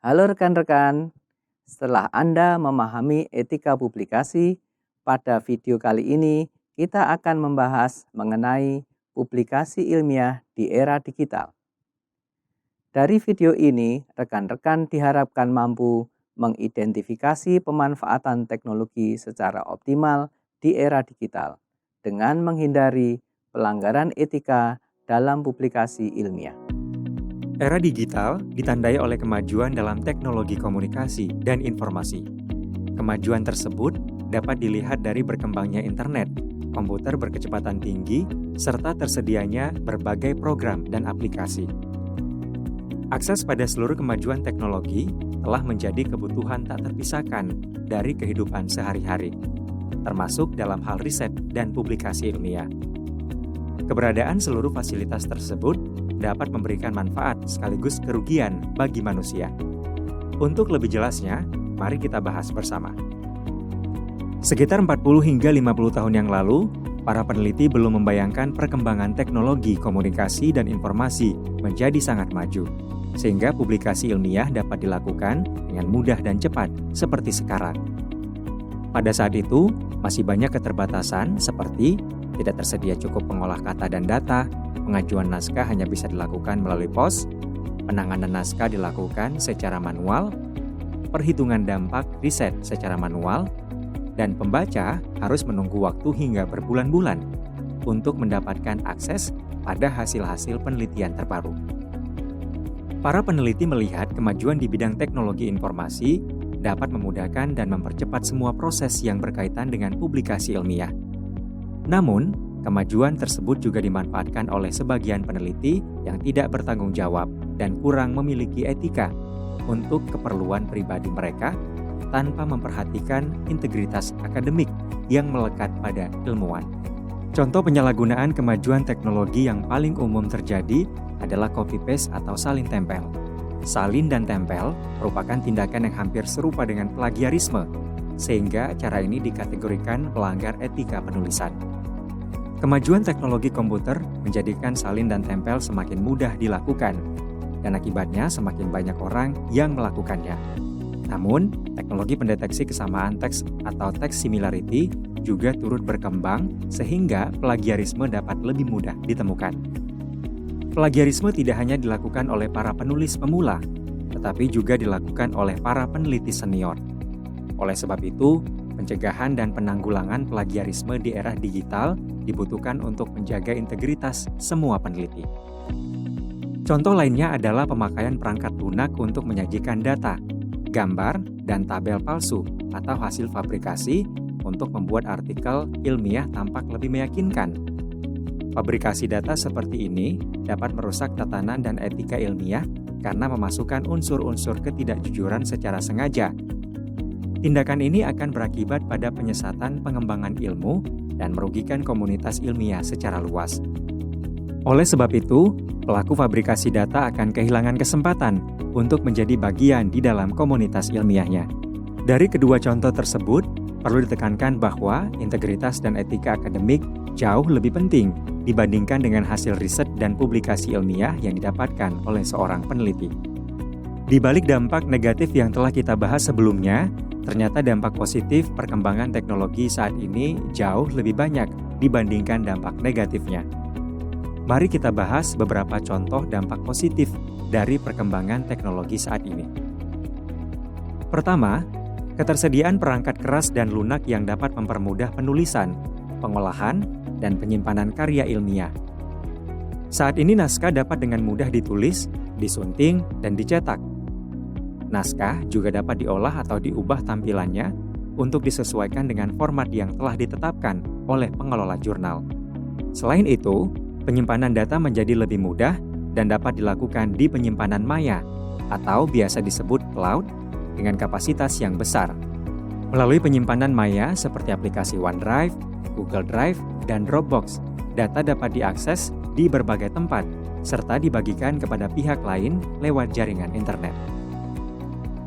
Halo rekan-rekan, setelah Anda memahami etika publikasi, pada video kali ini kita akan membahas mengenai publikasi ilmiah di era digital. Dari video ini, rekan-rekan diharapkan mampu mengidentifikasi pemanfaatan teknologi secara optimal di era digital dengan menghindari pelanggaran etika dalam publikasi ilmiah. Era digital ditandai oleh kemajuan dalam teknologi komunikasi dan informasi. Kemajuan tersebut dapat dilihat dari berkembangnya internet, komputer berkecepatan tinggi, serta tersedianya berbagai program dan aplikasi. Akses pada seluruh kemajuan teknologi telah menjadi kebutuhan tak terpisahkan dari kehidupan sehari-hari, termasuk dalam hal riset dan publikasi ilmiah. Keberadaan seluruh fasilitas tersebut dapat memberikan manfaat sekaligus kerugian bagi manusia. Untuk lebih jelasnya, mari kita bahas bersama. Sekitar 40 hingga 50 tahun yang lalu, para peneliti belum membayangkan perkembangan teknologi komunikasi dan informasi menjadi sangat maju, sehingga publikasi ilmiah dapat dilakukan dengan mudah dan cepat seperti sekarang. Pada saat itu, masih banyak keterbatasan seperti tidak tersedia cukup pengolah kata dan data, pengajuan naskah hanya bisa dilakukan melalui pos, penanganan naskah dilakukan secara manual, perhitungan dampak riset secara manual, dan pembaca harus menunggu waktu hingga berbulan-bulan untuk mendapatkan akses pada hasil-hasil penelitian terbaru. Para peneliti melihat kemajuan di bidang teknologi informasi dapat memudahkan dan mempercepat semua proses yang berkaitan dengan publikasi ilmiah. Namun, kemajuan tersebut juga dimanfaatkan oleh sebagian peneliti yang tidak bertanggung jawab dan kurang memiliki etika untuk keperluan pribadi mereka tanpa memperhatikan integritas akademik yang melekat pada ilmuwan. Contoh penyalahgunaan kemajuan teknologi yang paling umum terjadi adalah copy-paste atau salin tempel. Salin dan tempel merupakan tindakan yang hampir serupa dengan plagiarisme, sehingga cara ini dikategorikan melanggar etika penulisan. Kemajuan teknologi komputer menjadikan salin dan tempel semakin mudah dilakukan, dan akibatnya semakin banyak orang yang melakukannya. Namun, teknologi pendeteksi kesamaan teks atau text similarity juga turut berkembang sehingga plagiarisme dapat lebih mudah ditemukan. Plagiarisme tidak hanya dilakukan oleh para penulis pemula, tetapi juga dilakukan oleh para peneliti senior. Oleh sebab itu, pencegahan dan penanggulangan plagiarisme di era digital dibutuhkan untuk menjaga integritas semua peneliti. Contoh lainnya adalah pemakaian perangkat lunak untuk menyajikan data, gambar, dan tabel palsu atau hasil fabrikasi untuk membuat artikel ilmiah tampak lebih meyakinkan. Fabrikasi data seperti ini dapat merusak tatanan dan etika ilmiah karena memasukkan unsur-unsur ketidakjujuran secara sengaja. Tindakan ini akan berakibat pada penyesatan pengembangan ilmu dan merugikan komunitas ilmiah secara luas. Oleh sebab itu, pelaku fabrikasi data akan kehilangan kesempatan untuk menjadi bagian di dalam komunitas ilmiahnya. Dari kedua contoh tersebut, perlu ditekankan bahwa integritas dan etika akademik jauh lebih penting dibandingkan dengan hasil riset dan publikasi ilmiah yang didapatkan oleh seorang peneliti. Di balik dampak negatif yang telah kita bahas sebelumnya, ternyata dampak positif perkembangan teknologi saat ini jauh lebih banyak dibandingkan dampak negatifnya. Mari kita bahas beberapa contoh dampak positif dari perkembangan teknologi saat ini. Pertama, ketersediaan perangkat keras dan lunak yang dapat mempermudah penulisan, pengolahan, dan penyimpanan karya ilmiah. Saat ini naskah dapat dengan mudah ditulis, disunting, dan dicetak. Naskah juga dapat diolah atau diubah tampilannya untuk disesuaikan dengan format yang telah ditetapkan oleh pengelola jurnal. Selain itu, penyimpanan data menjadi lebih mudah dan dapat dilakukan di penyimpanan maya atau biasa disebut cloud dengan kapasitas yang besar. Melalui penyimpanan maya seperti aplikasi OneDrive, Google Drive, dan Dropbox, data dapat diakses di berbagai tempat serta dibagikan kepada pihak lain lewat jaringan internet.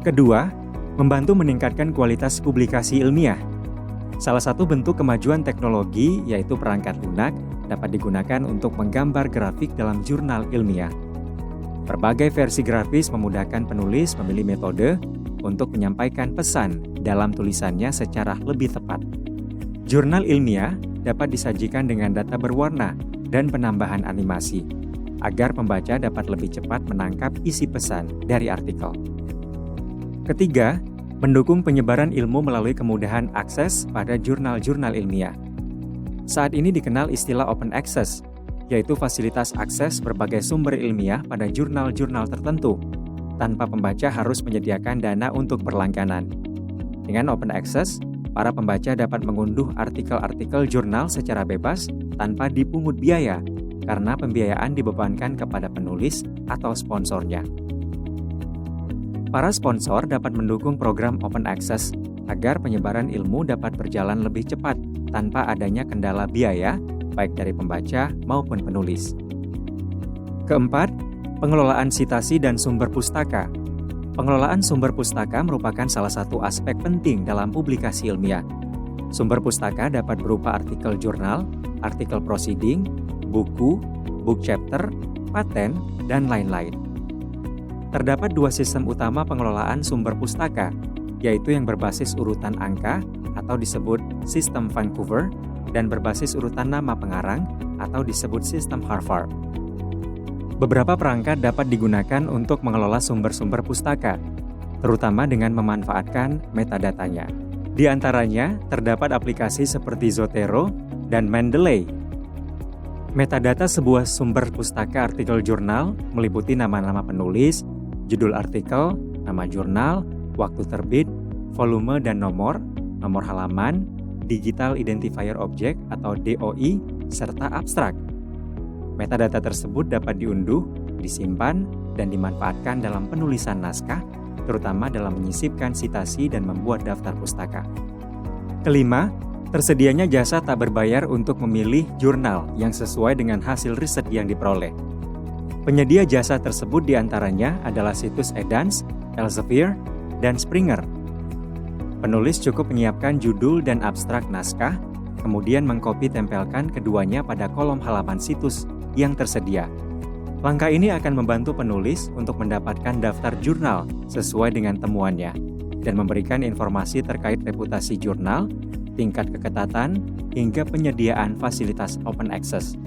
Kedua, membantu meningkatkan kualitas publikasi ilmiah. Salah satu bentuk kemajuan teknologi yaitu perangkat lunak dapat digunakan untuk menggambar grafik dalam jurnal ilmiah. Berbagai versi grafis memudahkan penulis memilih metode untuk menyampaikan pesan dalam tulisannya secara lebih tepat. Jurnal ilmiah dapat disajikan dengan data berwarna dan penambahan animasi, agar pembaca dapat lebih cepat menangkap isi pesan dari artikel. Ketiga, mendukung penyebaran ilmu melalui kemudahan akses pada jurnal-jurnal ilmiah. Saat ini dikenal istilah open access, yaitu fasilitas akses berbagai sumber ilmiah pada jurnal-jurnal tertentu, tanpa pembaca harus menyediakan dana untuk berlangganan. Dengan open access, para pembaca dapat mengunduh artikel-artikel jurnal secara bebas tanpa dipungut biaya, karena pembiayaan dibebankan kepada penulis atau sponsornya. Para sponsor dapat mendukung program open access agar penyebaran ilmu dapat berjalan lebih cepat tanpa adanya kendala biaya, baik dari pembaca maupun penulis. Keempat, pengelolaan sitasi dan sumber pustaka. Pengelolaan sumber pustaka merupakan salah satu aspek penting dalam publikasi ilmiah. Sumber pustaka dapat berupa artikel jurnal, artikel proceeding, buku, book chapter, paten, dan lain-lain. Terdapat dua sistem utama pengelolaan sumber pustaka, yaitu yang berbasis urutan angka atau disebut sistem Vancouver, dan berbasis urutan nama pengarang atau disebut sistem Harvard. Beberapa perangkat dapat digunakan untuk mengelola sumber-sumber pustaka, terutama dengan memanfaatkan metadatanya. Di antaranya, terdapat aplikasi seperti Zotero dan Mendeley. Metadata sebuah sumber pustaka artikel jurnal meliputi nama-nama penulis, judul artikel, nama jurnal, waktu terbit, volume dan nomor halaman, Digital Identifier Object atau DOI, serta abstrak. Metadata tersebut dapat diunduh, disimpan, dan dimanfaatkan dalam penulisan naskah, terutama dalam menyisipkan sitasi dan membuat daftar pustaka. Kelima, tersedianya jasa tak berbayar untuk memilih jurnal yang sesuai dengan hasil riset yang diperoleh. Penyedia jasa tersebut diantaranya adalah situs Edans, Elsevier, dan Springer. Penulis cukup menyiapkan judul dan abstrak naskah, kemudian mengkopi tempelkan keduanya pada kolom halaman situs yang tersedia. Langkah ini akan membantu penulis untuk mendapatkan daftar jurnal sesuai dengan temuannya dan memberikan informasi terkait reputasi jurnal, tingkat keketatan, hingga penyediaan fasilitas open access.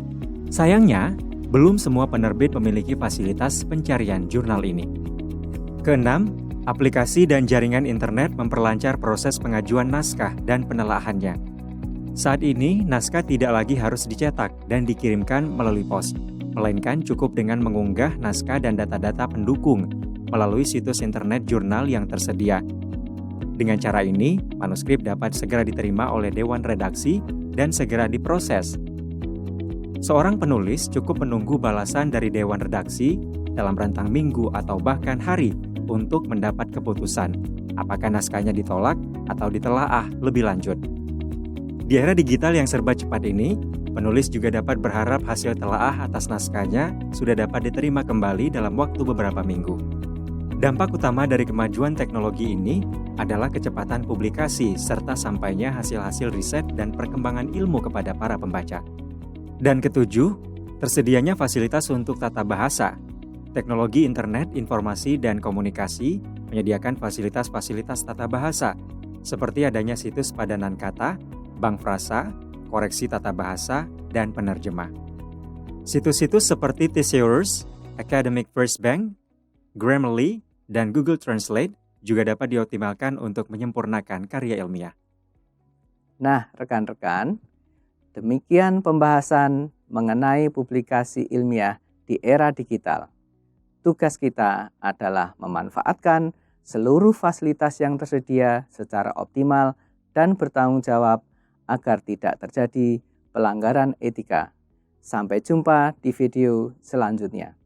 Sayangnya, belum semua penerbit memiliki fasilitas pencarian jurnal ini. Keenam, aplikasi dan jaringan internet memperlancar proses pengajuan naskah dan penelaahannya. Saat ini, naskah tidak lagi harus dicetak dan dikirimkan melalui pos, melainkan cukup dengan mengunggah naskah dan data-data pendukung melalui situs internet jurnal yang tersedia. Dengan cara ini, manuskrip dapat segera diterima oleh dewan redaksi dan segera diproses. Seorang penulis cukup menunggu balasan dari dewan redaksi dalam rentang minggu atau bahkan hari untuk mendapat keputusan apakah naskahnya ditolak atau ditelaah lebih lanjut. Di era digital yang serba cepat ini, penulis juga dapat berharap hasil telaah atas naskahnya sudah dapat diterima kembali dalam waktu beberapa minggu. Dampak utama dari kemajuan teknologi ini adalah kecepatan publikasi serta sampainya hasil-hasil riset dan perkembangan ilmu kepada para pembaca. Dan ketujuh, tersedianya fasilitas untuk tata bahasa. Teknologi internet, informasi, dan komunikasi menyediakan fasilitas-fasilitas tata bahasa, seperti adanya situs padanan kata, bank frasa, koreksi tata bahasa, dan penerjemah. Situs-situs seperti Thesaurus, Academic First Bank, Grammarly, dan Google Translate juga dapat dioptimalkan untuk menyempurnakan karya ilmiah. Nah, rekan-rekan, demikian pembahasan mengenai publikasi ilmiah di era digital. Tugas kita adalah memanfaatkan seluruh fasilitas yang tersedia secara optimal dan bertanggung jawab agar tidak terjadi pelanggaran etika. Sampai jumpa di video selanjutnya.